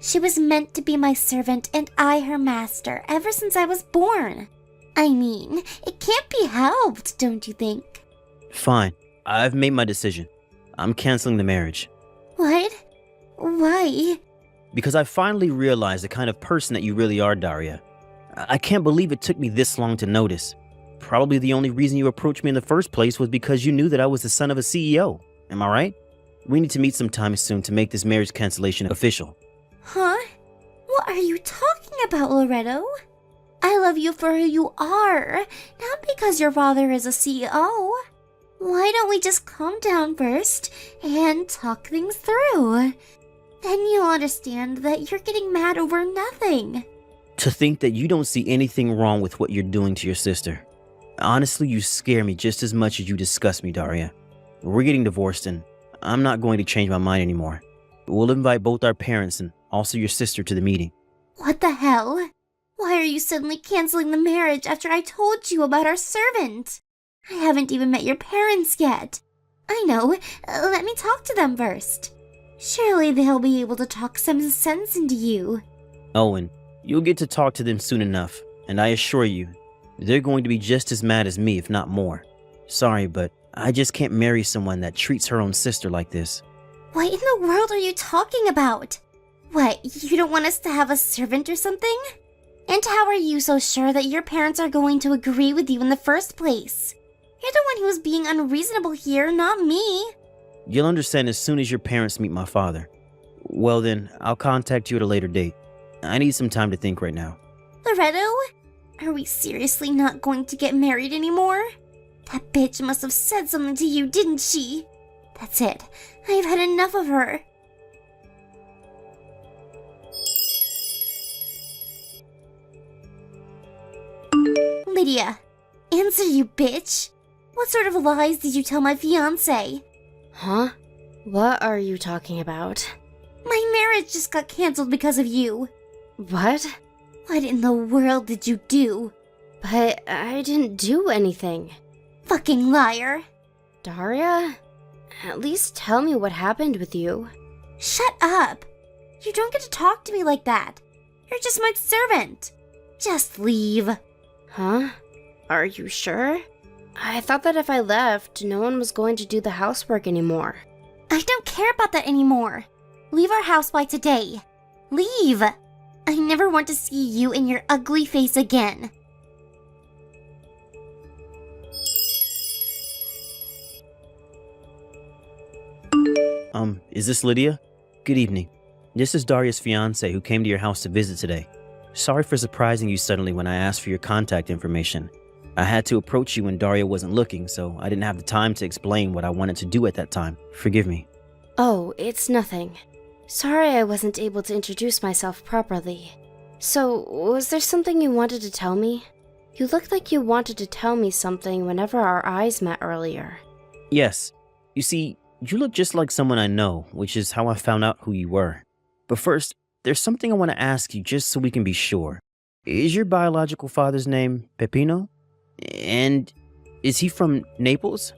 She was meant to be my servant and I her master ever since I was born. I mean, it can't be helped, don't you think? Fine. I've made my decision. I'm canceling the marriage. What? Why? Because I finally realized the kind of person that you really are, Daria. I can't believe it took me this long to notice. Probably the only reason you approached me in the first place was because you knew that I was the son of a CEO. Am I right? We need to meet sometime soon to make this marriage cancellation official. Huh? What are you talking about, Loretto? I love you for who you are, not because your father is a CEO. Why don't we just calm down first and talk things through? Then you'll understand that you're getting mad over nothing. To think that you don't see anything wrong with what you're doing to your sister. Honestly, you scare me just as much as you disgust me, Daria. We're getting divorced and I'm not going to change my mind anymore. We'll invite both our parents and also your sister to the meeting. What the hell? Why are you suddenly canceling the marriage after I told you about our servant? I haven't even met your parents yet. I know, let me talk to them first. Surely they'll be able to talk some sense into you. Owen, you'll get to talk to them soon enough, and I assure you, they're going to be just as mad as me, if not more. Sorry, but I just can't marry someone that treats her own sister like this. What in the world are you talking about? What, you don't want us to have a servant or something? And how are you so sure that your parents are going to agree with you in the first place? You're the one who's being unreasonable here, not me. You'll understand as soon as your parents meet my father. Well then, I'll contact you at a later date. I need some time to think right now. Loretto? Are we seriously not going to get married anymore? That bitch must have said something to you, didn't she? That's it. I've had enough of her. Lydia, answer, you bitch. What sort of lies did you tell my fiancé? Huh? What are you talking about? My marriage just got cancelled because of you. What? What in the world did you do? But I didn't do anything. Fucking liar. Daria? At least tell me what happened with you. Shut up. You don't get to talk to me like that. You're just my servant. Just leave. Huh? Are you sure? I thought that if I left, no one was going to do the housework anymore. I don't care about that anymore. Leave our house by today. Leave. I never want to see you and your ugly face again. Is this Lydia? Good evening. This is Daria's fiance who came to your house to visit today. Sorry for surprising you suddenly when I asked for your contact information. I had to approach you when Daria wasn't looking, so I didn't have the time to explain what I wanted to do at that time. Forgive me. Oh, it's nothing. Sorry I wasn't able to introduce myself properly. So, was there something you wanted to tell me? You looked like you wanted to tell me something whenever our eyes met earlier. Yes. You see, you look just like someone I know, which is how I found out who you were. But first, there's something I want to ask you just so we can be sure. Is your biological father's name Peppino? And is he from Naples?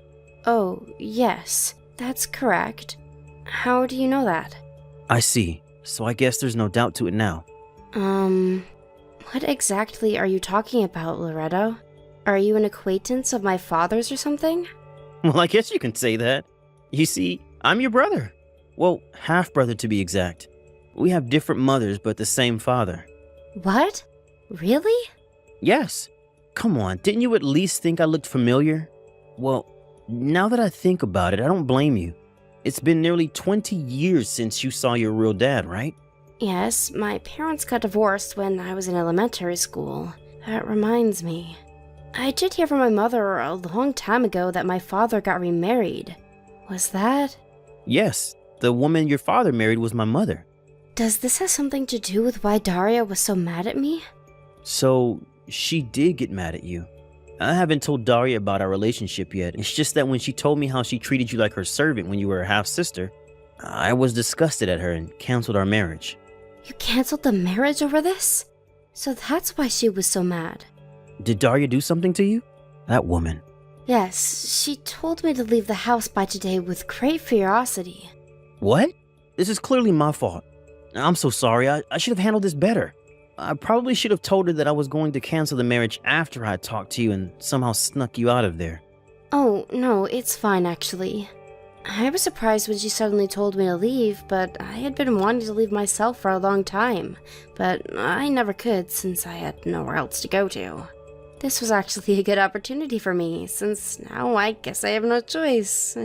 Oh, yes, that's correct. How do you know that? I see. So I guess there's no doubt to it now. What exactly are you talking about, Loretto? Are you an acquaintance of my father's or something? Well, I guess you can say that. You see, I'm your brother. Well, half-brother to be exact. We have different mothers, but the same father. What? Really? Yes. Come on, didn't you at least think I looked familiar? Well, now that I think about it, I don't blame you. It's been nearly 20 years since you saw your real dad, right? Yes, my parents got divorced when I was in elementary school. That reminds me. I did hear from my mother a long time ago that my father got remarried. Was that? Yes, the woman your father married was my mother. Does this have something to do with why Daria was so mad at me? So, she did get mad at you. I haven't told Daria about our relationship yet. It's just that when she told me how she treated you like her servant when you were her half-sister, I was disgusted at her and canceled our marriage. You canceled the marriage over this? So that's why she was so mad. Did Daria do something to you? That woman. Yes, she told me to leave the house by today with great ferocity. What? This is clearly my fault. I'm so sorry. I should have handled this better. I probably should have told her that I was going to cancel the marriage after I talked to you and somehow snuck you out of there. Oh, no, it's fine actually. I was surprised when she suddenly told me to leave, but I had been wanting to leave myself for a long time. But I never could since I had nowhere else to go to. This was actually a good opportunity for me, since now I guess I have no choice.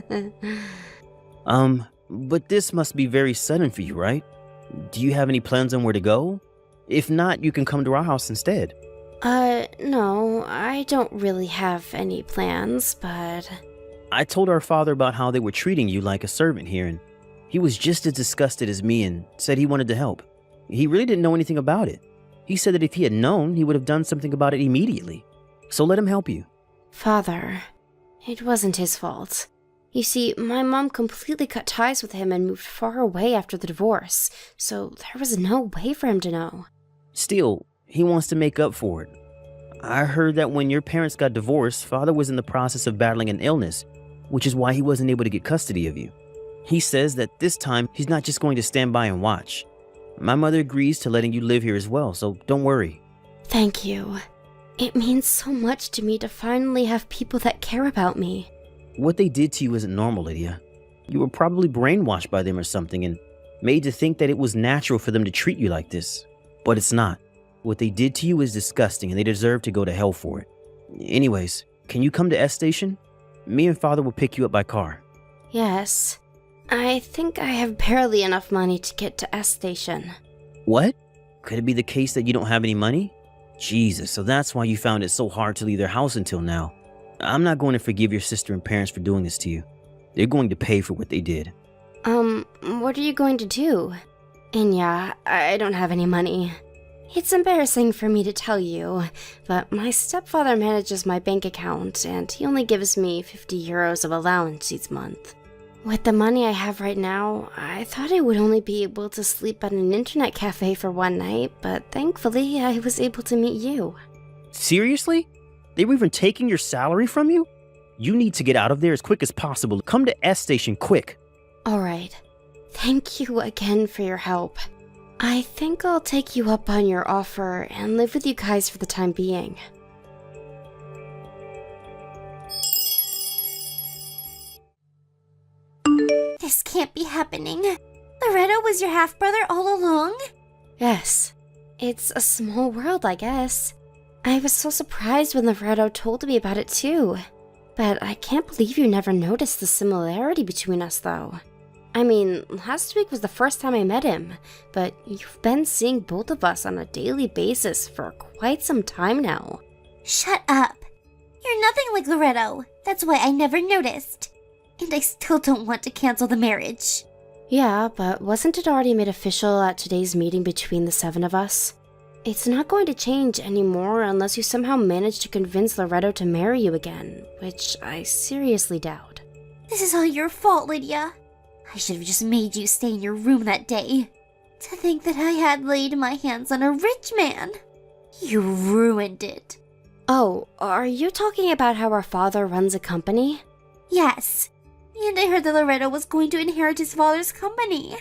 But this must be very sudden for you, right? Do you have any plans on where to go? If not, you can come to our house instead. No, I don't really have any plans, but... I told our father about how they were treating you like a servant here, and he was just as disgusted as me and said he wanted to help. He really didn't know anything about it. He said that if he had known, he would have done something about it immediately. So let him help you. Father, it wasn't his fault. You see, my mom completely cut ties with him and moved far away after the divorce, so there was no way for him to know. Still, he wants to make up for it. I heard that when your parents got divorced, father was in the process of battling an illness, which is why he wasn't able to get custody of you. He says that this time, he's not just going to stand by and watch. My mother agrees to letting you live here as well, so don't worry. Thank you. It means so much to me to finally have people that care about me. What they did to you isn't normal, Lydia. You were probably brainwashed by them or something and made to think that it was natural for them to treat you like this. But it's not. What they did to you is disgusting and they deserve to go to hell for it. Anyways, can you come to S Station? Me and father will pick you up by car. Yes. I think I have barely enough money to get to S Station. What? Could it be the case that you don't have any money? Jesus, so that's why you found it so hard to leave their house until now. I'm not going to forgive your sister and parents for doing this to you. They're going to pay for what they did. What are you going to do? And yeah, I don't have any money. It's embarrassing for me to tell you, but my stepfather manages my bank account and he only gives me 50 euros of allowance each month. With the money I have right now, I thought I would only be able to sleep at an internet cafe for one night, but thankfully I was able to meet you. Seriously? They were even taking your salary from you? You need to get out of there as quick as possible. Come to S Station quick. Alright. Thank you again for your help. I think I'll take you up on your offer and live with you guys for the time being. This can't be happening. Loretto was your half-brother all along? Yes. It's a small world, I guess. I was so surprised when Loretto told me about it too. But I can't believe you never noticed the similarity between us, though. I mean, last week was the first time I met him, but you've been seeing both of us on a daily basis for quite some time now. Shut up. You're nothing like Loretto. That's why I never noticed. And I still don't want to cancel the marriage. Yeah, but wasn't it already made official at today's meeting between the 7 of us? It's not going to change anymore unless you somehow manage to convince Loretto to marry you again, which I seriously doubt. This is all your fault, Lydia. I should have just made you stay in your room that day. To think that I had laid my hands on a rich man. You ruined it. Oh, are you talking about how our father runs a company? Yes. And I heard that Loretto was going to inherit his father's company.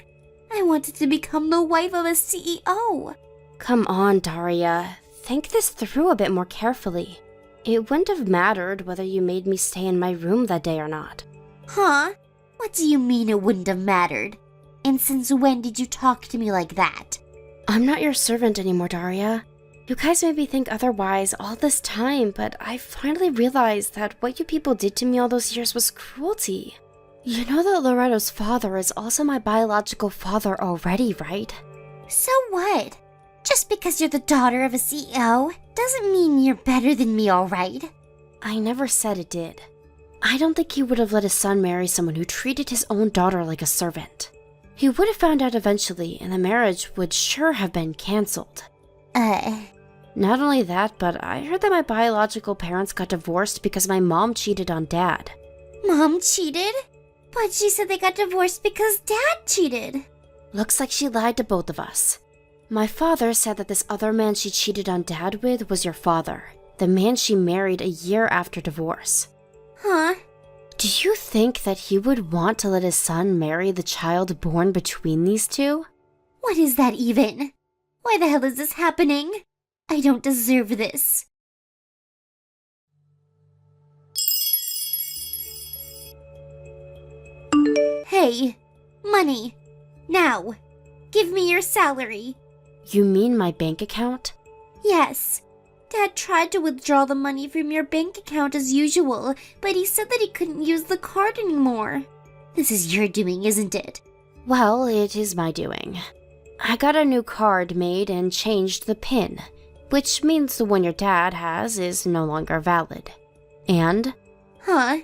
I wanted to become the wife of a CEO. Come on, Daria. Think this through a bit more carefully. It wouldn't have mattered whether you made me stay in my room that day or not. Huh? What do you mean it wouldn't have mattered? And since when did you talk to me like that? I'm not your servant anymore, Daria. You guys made me think otherwise all this time, but I finally realized that what you people did to me all those years was cruelty. You know that Loretto's father is also my biological father already, right? So what? Just because you're the daughter of a CEO doesn't mean you're better than me, alright? I never said it did. I don't think he would have let his son marry someone who treated his own daughter like a servant. He would have found out eventually, and the marriage would sure have been cancelled. Not only that, but I heard that my biological parents got divorced because my mom cheated on Dad. Mom cheated? But she said they got divorced because Dad cheated. Looks like she lied to both of us. My father said that this other man she cheated on Dad with was your father, the man she married a year after divorce. Huh? Do you think that he would want to let his son marry the child born between these two? What is that even? Why the hell is this happening? I don't deserve this. Hey, money. Now. Give me your salary. You mean my bank account? Yes. Dad tried to withdraw the money from your bank account as usual, but he said that he couldn't use the card anymore. This is your doing, isn't it? Well, it is my doing. I got a new card made and changed the PIN, which means the one your dad has is no longer valid. And? Huh?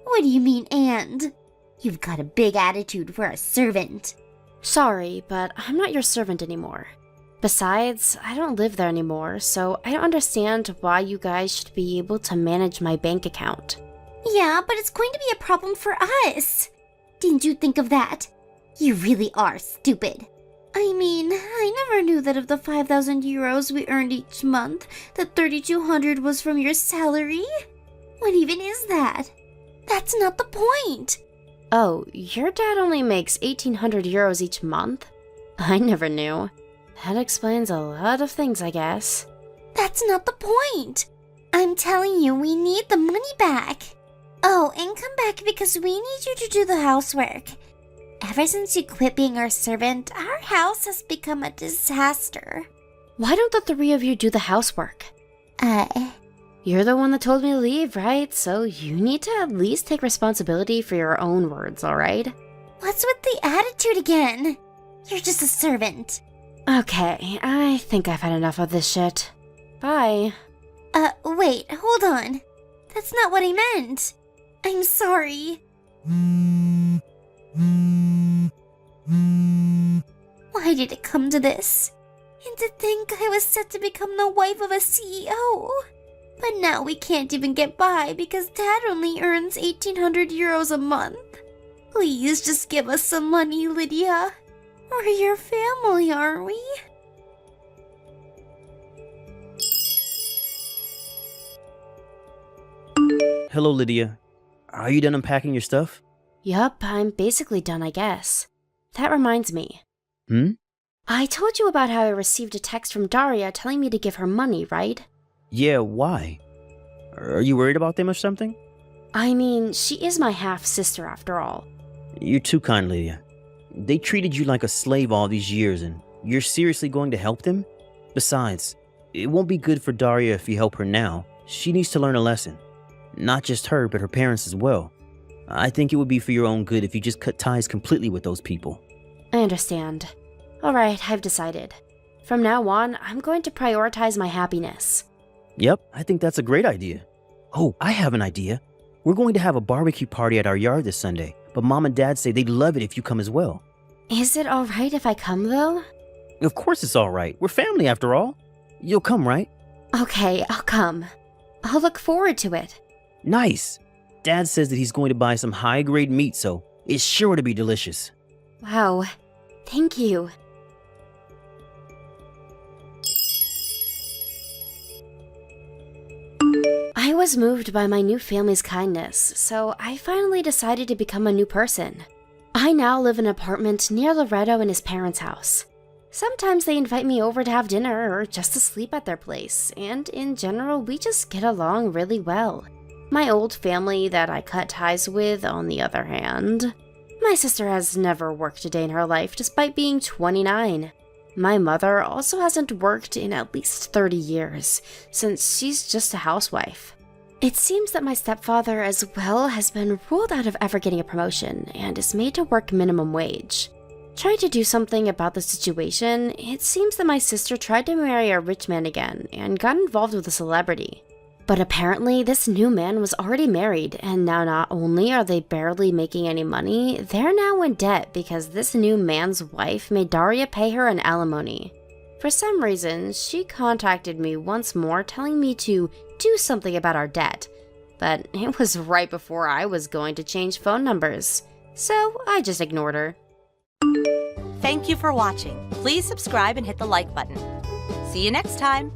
What do you mean, and? You've got a big attitude for a servant. Sorry, but I'm not your servant anymore. Besides, I don't live there anymore, so I don't understand why you guys should be able to manage my bank account. Yeah, but it's going to be a problem for us. Didn't you think of that? You really are stupid. I mean, I never knew that of the 5,000 euros we earned each month, that 3,200 was from your salary. What even is that? That's not the point. Oh, your dad only makes 1,800 euros each month? I never knew. That explains a lot of things, I guess. That's not the point. I'm telling you, we need the money back. Oh, and come back because we need you to do the housework. Ever since you quit being our servant, our house has become a disaster. Why don't the three of you do the housework? You're the one that told me to leave, right? So you need to at least take responsibility for your own words, alright? What's with the attitude again? You're just a servant. Okay, I think I've had enough of this shit. Bye. Wait, hold on. That's not what I meant. I'm sorry. Why did it come to this? And to think I was set to become the wife of a CEO. But now we can't even get by because Dad only earns 1,800 euros a month. Please just give us some money, Lydia. We're your family, aren't we? Hello, Lydia. Are you done unpacking your stuff? Yup, I'm basically done, I guess. That reminds me. I told you about how I received a text from Daria telling me to give her money, right? Yeah, why? Are you worried about them or something? I mean, she is my half-sister after all. You're too kind, Lydia. They treated you like a slave all these years, and you're seriously going to help them? Besides, it won't be good for Daria if you help her now. She needs to learn a lesson. Not just her, but her parents as well. I think it would be for your own good if you just cut ties completely with those people. I understand. Alright, I've decided. From now on, I'm going to prioritize my happiness. Yep, I think that's a great idea. Oh, I have an idea. We're going to have a barbecue party at our yard this Sunday, but Mom and Dad say they'd love it if you come as well. Is it alright if I come, though? Of course it's all right. We're family after all. You'll come, right? Okay, I'll come. I'll look forward to it. Nice. Dad says that he's going to buy some high-grade meat, so it's sure to be delicious. Wow. Thank you. I was moved by my new family's kindness, so I finally decided to become a new person. I now live in an apartment near Loretto and his parents' house. Sometimes they invite me over to have dinner or just to sleep at their place, and in general, we just get along really well. My old family that I cut ties with, on the other hand. My sister has never worked a day in her life despite being 29. My mother also hasn't worked in at least 30 years, since she's just a housewife. It seems that my stepfather as well has been ruled out of ever getting a promotion and is made to work minimum wage. Trying to do something about the situation, it seems that my sister tried to marry a rich man again and got involved with a celebrity. But apparently this new man was already married, and now not only are they barely making any money, they're now in debt because this new man's wife made Daria pay her an alimony. For some reason, she contacted me once more telling me to do something about our debt, but it was right before I was going to change phone numbers, so I just ignored her. Thank you for watching. Please subscribe and hit the like button. See you next time.